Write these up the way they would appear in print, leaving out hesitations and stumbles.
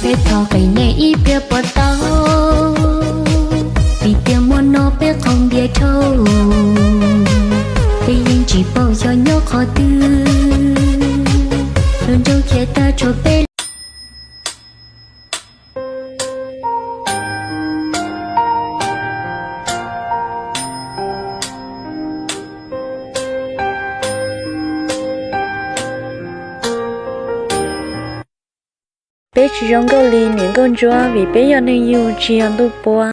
phê thọ cái này ít bia bỏ tao vì tiền muốn nó bé không bia thâu vì yên chỉ bao giờ nhớ khó tư luôn đâu kia ta cho bé bé chỉ trong câu lì những con chó vì bé giờ nên yêu chỉ ăn tu bò.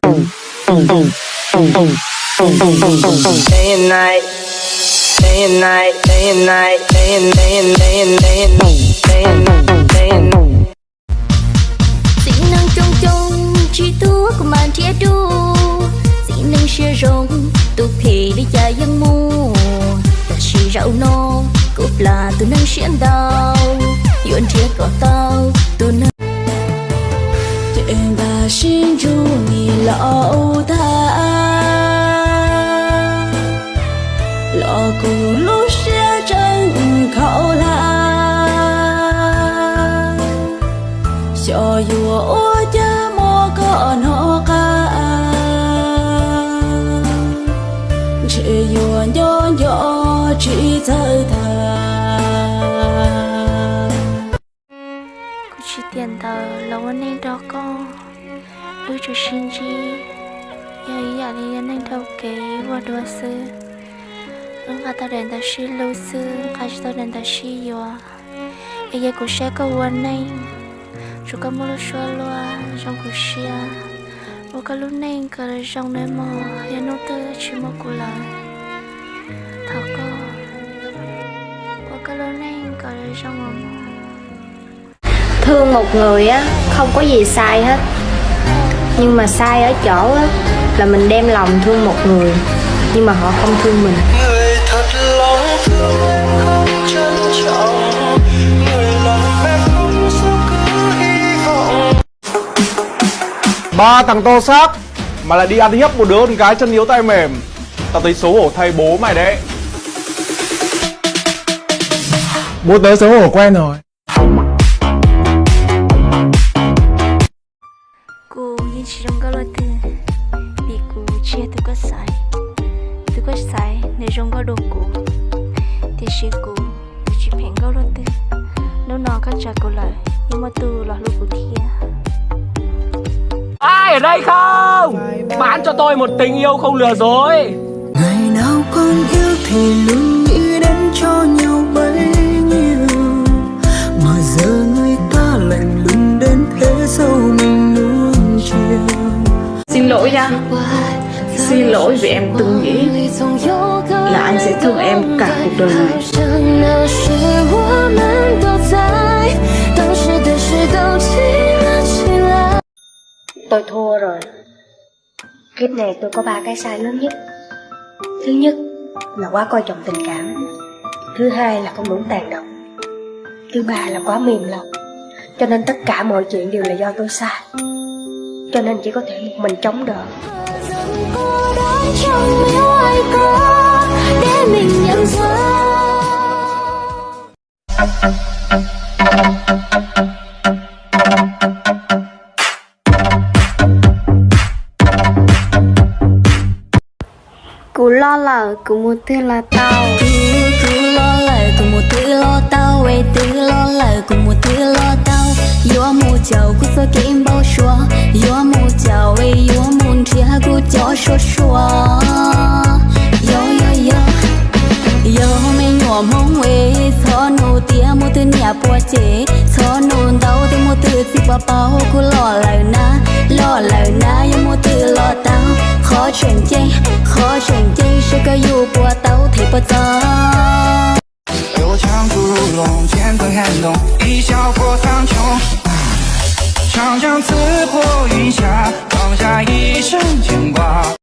Day and night, day and night, day and night, day and day and day and day and day and day and. Dĩ năng trong trong chỉ tu của màn chia đu, dĩ năng chia rong tu thì đi chạy dân mù, ta chỉ rau no, cúp là tu năng xiên đau, yuan chia cỏ tao tu năng. Chuyện ta xin ru ni lâu ta, lọ cô lúc sẽ chân khẩu la, cho dù ô cha mò còn họ ca, chỉ dù nhỏ chỉ thơ thà. Chỉ tiền tờ lâu anh nên đó con lưu cho xin chi giờ ý à đi anh thâu kế và đua sư ứng cả ta đến ta xin lưu sư cả ta đến ta xin yo ấy giờ cũng sẽ cóวันnày chúng ta muốn xóa loa trong cuộc xia và cả lúc này cả trong nơi mò giờ nô tơ chỉ một cú lời thảo co và cả lúc này cả trong mò thương một người á không có gì sai hết, nhưng mà sai ở chỗ á là mình đem lòng thương một người nhưng mà họ không thương mình. Người thật lòng thương không trân trọng, người lòng em không sao cứ hy vọng. Ba thằng to xác mà lại đi ăn hiếp một đứa con gái chân yếu tay mềm, tao thấy xấu hổ thay bố mày đấy. Bố tớ xấu hổ quen rồi. Cô nhìn chỉ trong cái lối từ vì cô chia từ cái sai để trong cái đồ cũ thì chỉ cô chỉ phèn cái lối từ nếu nó có trả cô lại nhưng mà từ là lúc của kia. Ai ở đây không? Bán cho tôi một tình yêu không lừa dối. Ngày nào con yêu thì luôn nghĩ đến cho nhau bấy nhiêu, mà giờ người ta lạnh lùng đến thế sao mình nuông chiều. Xin lỗi nha, xin lỗi vì em từng nghĩ là anh sẽ thương em cả cuộc đời này. Tôi thua rồi. Kiếp này tôi có 3 cái sai lớn nhất. Thứ nhất là quá coi trọng tình cảm. Thứ hai là không đủ tàn độc. Thứ ba là quá mềm lòng. Cho nên tất cả mọi chuyện đều là do tôi sai. Cho nên chỉ có thể một mình chống đỡ. để mình nhận ra. Cứ lo lờ, cứ một thứ là tao. Cứ lo lờ cùng một thứ lo tao, về tự lo lờ cùng một thứ lo tao. Yo mu chào cứ so kim bao xóa, yo mu chào về yo muốn chia cứ cho xóa xóa. Yo mình nhỏ mong về, cho nô tia một thứ nhà bùa chế, cho nô đau thì một thứ xịt bao bao cứ lo lờ na, yo một thứ lo tao. Khó chuyện chơi, sẽ có yêu bùa tao thì bao giờ.有强出如龙，千层撼动，一笑破苍穹。长江刺破云霞，放下一生牵挂。